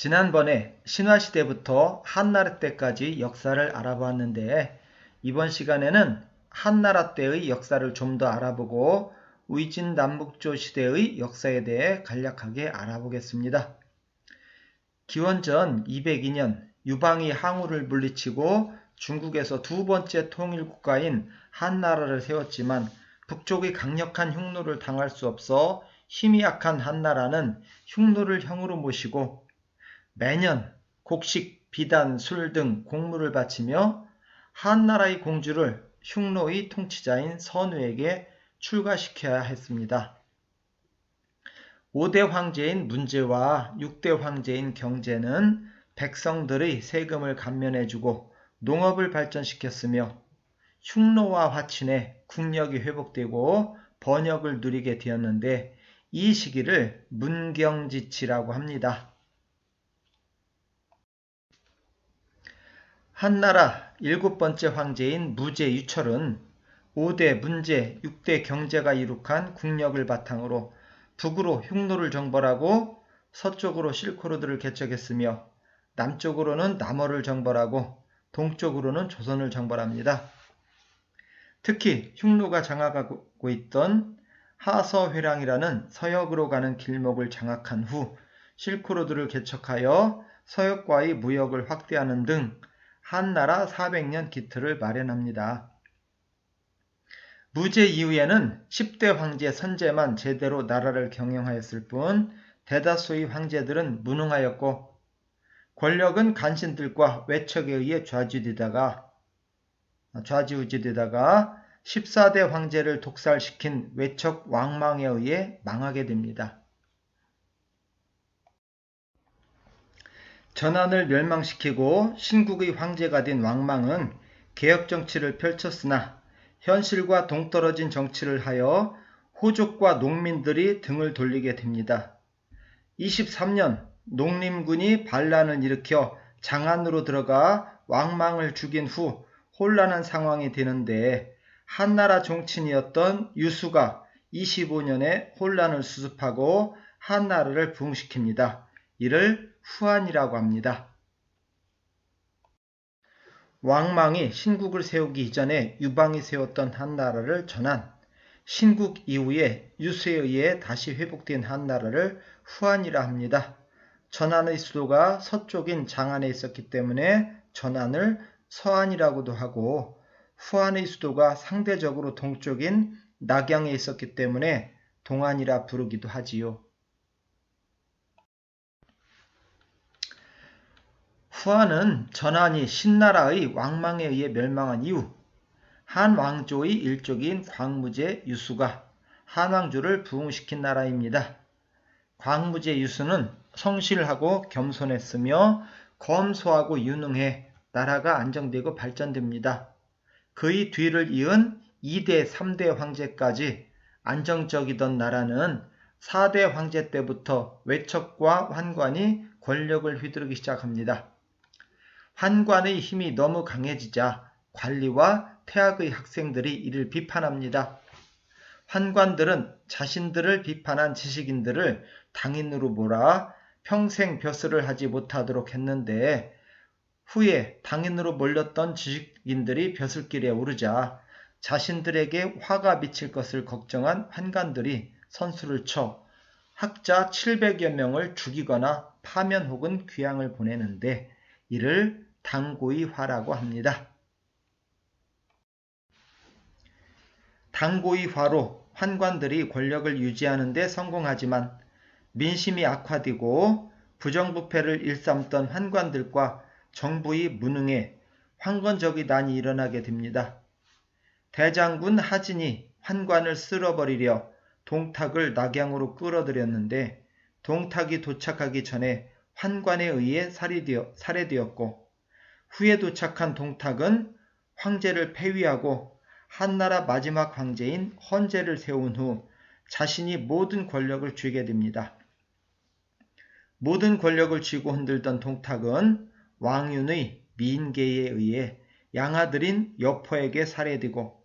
지난번에 신화시대부터 한나라 때까지 역사를 알아보았는데 이번 시간에는 한나라 때의 역사를 좀 더 알아보고 위진남북조 시대의 역사에 대해 간략하게 알아보겠습니다. 기원전 202년 유방이 항우를 물리치고 중국에서 두 번째 통일국가인 한나라를 세웠지만 북쪽의 강력한 흉노를 당할 수 없어 힘이 약한 한나라는 흉노를 형으로 모시고 매년 곡식, 비단, 술 등 공물을 바치며 한나라의 공주를 흉노의 통치자인 선우에게 출가시켜야 했습니다. 5대 황제인 문제와 6대 황제인 경제는 백성들의 세금을 감면해주고 농업을 발전시켰으며 흉노와 화친에 국력이 회복되고 번역을 누리게 되었는데 이 시기를 문경지치라고 합니다. 한나라 7번째 황제인 무제 유철은 5대 문제, 6대 경제가 이룩한 국력을 바탕으로 북으로 흉노를 정벌하고 서쪽으로 실크로드를 개척했으며 남쪽으로는 남어를 정벌하고 동쪽으로는 조선을 정벌합니다. 특히 흉노가 장악하고 있던 하서회랑이라는 서역으로 가는 길목을 장악한 후 실크로드를 개척하여 서역과의 무역을 확대하는 등 한나라 400년 기틀을 마련합니다. 무제 이후에는 10대 황제 선제만 제대로 나라를 경영하였을 뿐 대다수의 황제들은 무능하였고 권력은 간신들과 외척에 의해 좌지우지되다가 14대 황제를 독살시킨 외척 왕망에 의해 망하게 됩니다. 전한을 멸망시키고 신국의 황제가 된 왕망은 개혁정치를 펼쳤으나 현실과 동떨어진 정치를 하여 호족과 농민들이 등을 돌리게 됩니다. 23년 농림군이 반란을 일으켜 장안으로 들어가 왕망을 죽인 후 혼란한 상황이 되는데 한나라 종친이었던 유수가 25년에 혼란을 수습하고 한나라를 부흥시킵니다. 이를 후한이라고 합니다. 왕망이 신국을 세우기 이전에 유방이 세웠던 한나라를 전한, 신국 이후에 유수에 의해 다시 회복된 한나라를 후한이라 합니다. 전한의 수도가 서쪽인 장안에 있었기 때문에 전한을 서안이라고도 하고 후한의 수도가 상대적으로 동쪽인 낙양에 있었기 때문에 동안이라 부르기도 하지요. 후한은 전한이 신나라의 왕망에 의해 멸망한 이후 한왕조의 일족인 광무제 유수가 한왕조를 부흥시킨 나라입니다. 광무제 유수는 성실하고 겸손했으며 검소하고 유능해 나라가 안정되고 발전됩니다. 그의 뒤를 이은 2대, 3대 황제까지 안정적이던 나라는 4대 황제 때부터 외척과 환관이 권력을 휘두르기 시작합니다. 환관의 힘이 너무 강해지자 관리와 태학의 학생들이 이를 비판합니다. 환관들은 자신들을 비판한 지식인들을 당인으로 몰아 평생 벼슬을 하지 못하도록 했는데 후에 당인으로 몰렸던 지식인들이 벼슬길에 오르자 자신들에게 화가 미칠 것을 걱정한 환관들이 선수를 쳐 학자 700여 명을 죽이거나 파면 혹은 귀양을 보내는데 이를 당고의 화라고 합니다. 당고의 화로 환관들이 권력을 유지하는 데 성공하지만 민심이 악화되고 부정부패를 일삼던 환관들과 정부의 무능에 황건적의 난이 일어나게 됩니다. 대장군 하진이 환관을 쓸어버리려 동탁을 낙양으로 끌어들였는데 동탁이 도착하기 전에 환관에 의해 살해되었고 후에 도착한 동탁은 황제를 폐위하고 한나라 마지막 황제인 헌제를 세운 후 자신이 모든 권력을 쥐게 됩니다. 모든 권력을 쥐고 흔들던 동탁은 왕윤의 민계에 의해 양아들인 여포에게 살해되고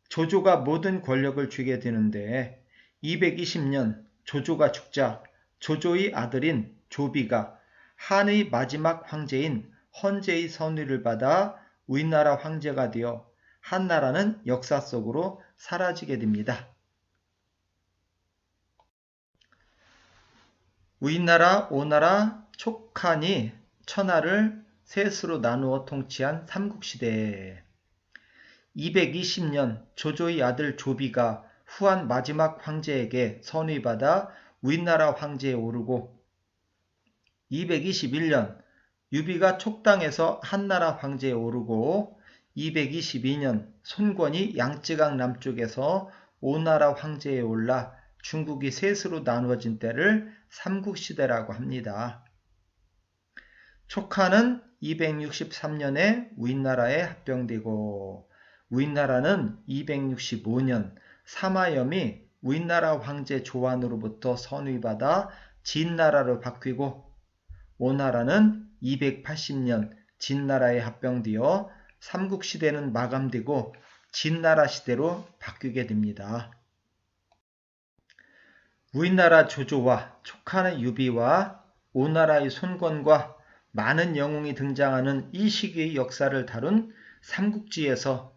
조조가 모든 권력을 쥐게 되는데 220년 조조가 죽자 조조의 아들인 조비가 한의 마지막 황제인 헌제의 선위를 받아 우리나라 황제가 되어 한나라는 역사 속으로 사라지게 됩니다. 우리나라, 오나라, 촉한이 천하를 셋으로 나누어 통치한 삼국시대. 220년 조조의 아들 조비가 후한 마지막 황제에게 선위받아 우리나라 황제에 오르고 221년 유비가 촉당에서 한나라 황제에 오르고 222년 손권이 양쯔강 남쪽에서 오나라 황제에 올라 중국이 셋으로 나누어진 때를 삼국시대라고 합니다. 촉한은 263년에 우리나라에 합병되고 우리나라는 265년 사마염이 우리나라 황제 조안으로부터 선위받아 진나라로 바뀌고 오나라는 280년 진나라에 합병되어 삼국시대는 마감되고 진나라 시대로 바뀌게 됩니다. 우리나라 조조와 촉한의 유비와 오나라의 손권과 많은 영웅이 등장하는 이 시기의 역사를 다룬 삼국지에서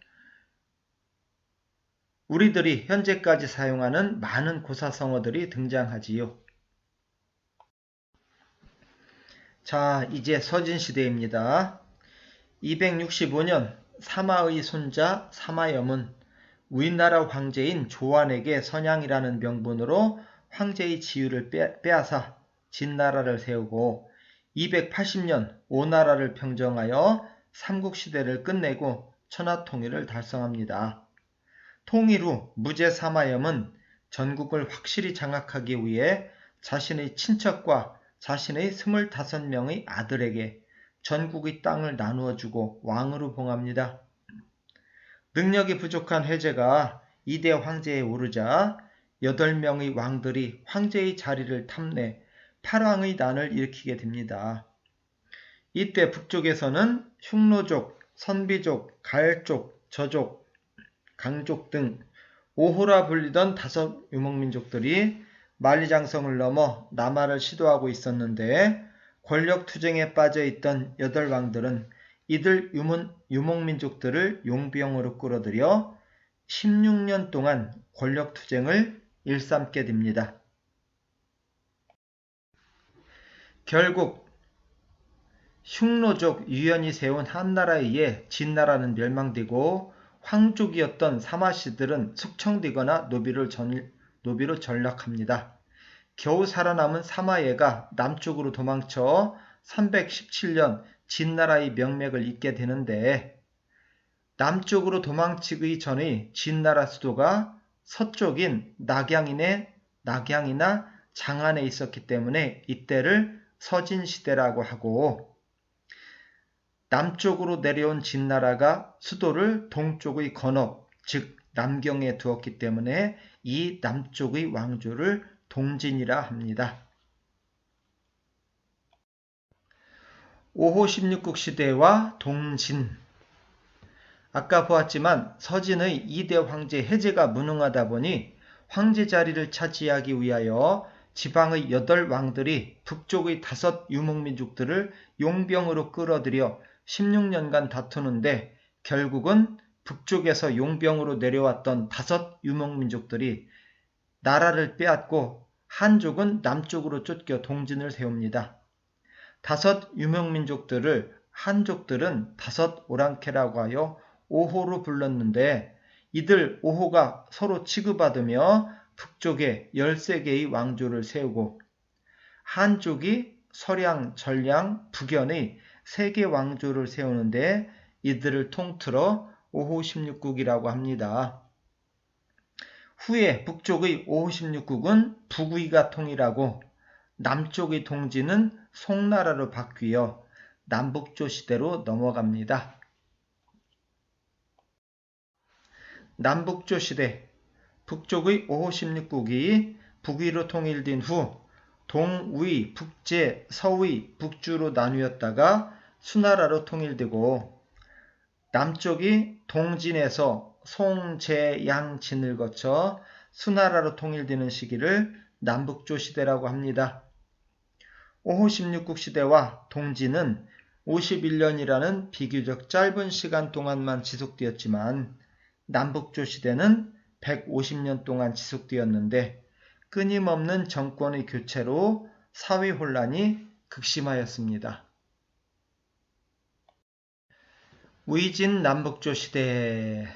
우리들이 현재까지 사용하는 많은 고사성어들이 등장하지요. 자, 이제 서진시대입니다. 265년 사마의 손자 사마염은 우리나라 황제인 조안에게 선양이라는 명분으로 황제의 지위를 빼앗아 진나라를 세우고 280년 오나라를 평정하여 삼국시대를 끝내고 천하통일을 달성합니다. 통일 후 무제 사마염은 전국을 확실히 장악하기 위해 자신의 친척과 자신의 25명의 아들에게 전국의 땅을 나누어주고 왕으로 봉합니다. 능력이 부족한 해제가 2대 황제에 오르자 8명의 왕들이 황제의 자리를 탐내 팔왕의 난을 일으키게 됩니다. 이때 북쪽에서는 흉노족, 선비족, 가을족, 저족, 강족 등 5호라 불리던 5 유목민족들이 만리장성을 넘어 남하를 시도하고 있었는데 권력투쟁에 빠져있던 8왕들은 이들 유목민족들을 용병으로 끌어들여 16년 동안 권력투쟁을 일삼게 됩니다. 결국 흉노족 유연이 세운 한나라에 의해 진나라는 멸망되고 황족이었던 사마씨들은 숙청되거나 노비로 전락합니다. 겨우 살아남은 사마예가 남쪽으로 도망쳐 317년 진나라의 명맥을 잇게 되는데 남쪽으로 도망치기 전의 진나라 수도가 서쪽인 낙양이나 장안에 있었기 때문에 이때를 서진시대라고 하고 남쪽으로 내려온 진나라가 수도를 동쪽의 건업, 즉 남경에 두었기 때문에 이 남쪽의 왕조를 동진이라 합니다. 5호 16국 시대와 동진. 아까 보았지만 서진의 2대 황제 해제가 무능하다 보니 황제 자리를 차지하기 위하여 지방의 8왕들이 북쪽의 5 유목민족들을 용병으로 끌어들여 16년간 다투는데 결국은 북쪽에서 용병으로 내려왔던 5 유목민족들이 나라를 빼앗고 한족은 남쪽으로 쫓겨 동진을 세웁니다. 5 유목민족들을 한족들은 5 오랑캐라고 하여 5호로 불렀는데 이들 5호가 서로 취급받으며 북쪽에 13개의 왕조를 세우고 한족이 서량, 전량, 북연의 3개 왕조를 세우는데 이들을 통틀어 5호 16국이라고 합니다. 후에 북쪽의 5호 16국은 북위가 통일하고 남쪽의 동진은 송나라로 바뀌어 남북조 시대로 넘어갑니다. 남북조 시대. 북쪽의 5호 16국이 북위로 통일된 후 동위, 북제, 서위, 북주로 나뉘었다가 수나라로 통일되고 남쪽이 동진에서 송, 제, 양, 진을 거쳐 수나라로 통일되는 시기를 남북조 시대라고 합니다. 오호 16국 시대와 동지는 51년이라는 비교적 짧은 시간 동안만 지속되었지만 남북조 시대는 150년 동안 지속되었는데 끊임없는 정권의 교체로 사회 혼란이 극심하였습니다. 위진 남북조 시대,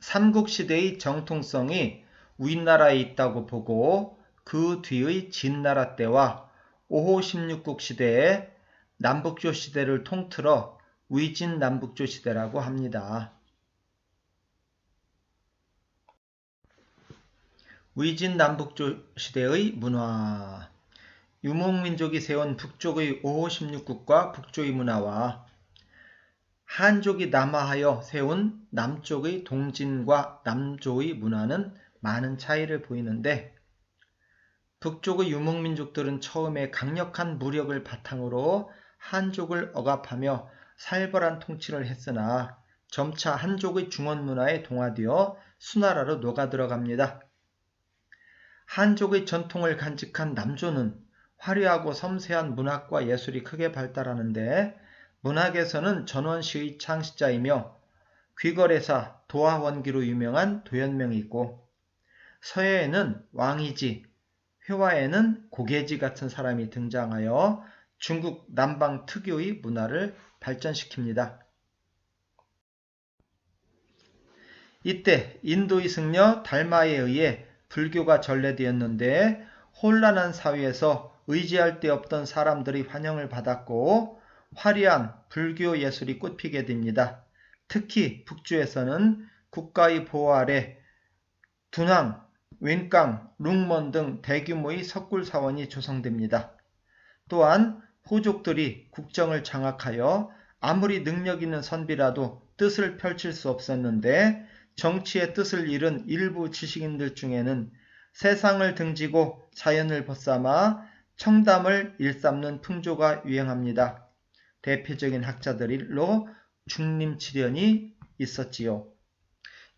삼국시대의 정통성이 우리나라에 있다고 보고 그 뒤의 진나라 때와 오호 16국 시대에 남북조 시대를 통틀어 위진 남북조 시대라고 합니다. 위진 남북조 시대의 문화, 유목민족이 세운 북쪽의 오호 16국과 북조의 문화와 한족이 남하하여 세운 남쪽의 동진과 남조의 문화는 많은 차이를 보이는데 북쪽의 유목민족들은 처음에 강력한 무력을 바탕으로 한족을 억압하며 살벌한 통치를 했으나 점차 한족의 중원문화에 동화되어 수나라로 녹아들어갑니다. 한족의 전통을 간직한 남조는 화려하고 섬세한 문학과 예술이 크게 발달하는데 문학에서는 전원시의 창시자이며 귀거래사 도화원기로 유명한 도연명이 있고 서예에는 왕이지, 회화에는 고개지 같은 사람이 등장하여 중국 남방 특유의 문화를 발전시킵니다. 이때 인도의 승려 달마에 의해 불교가 전래되었는데 혼란한 사회에서 의지할 데 없던 사람들이 환영을 받았고 화려한 불교 예술이 꽃피게 됩니다. 특히 북주에서는 국가의 보호 아래 둔왕, 웬강, 룽먼 등 대규모의 석굴사원이 조성됩니다. 또한 호족들이 국정을 장악하여 아무리 능력 있는 선비라도 뜻을 펼칠 수 없었는데 정치의 뜻을 잃은 일부 지식인들 중에는 세상을 등지고 자연을 벗삼아 청담을 일삼는 풍조가 유행합니다. 대표적인 학자들로 중림치련이 있었지요.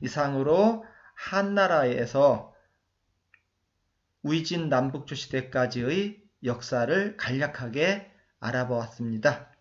이상으로 한나라에서 위진 남북조 시대까지의 역사를 간략하게 알아보았습니다.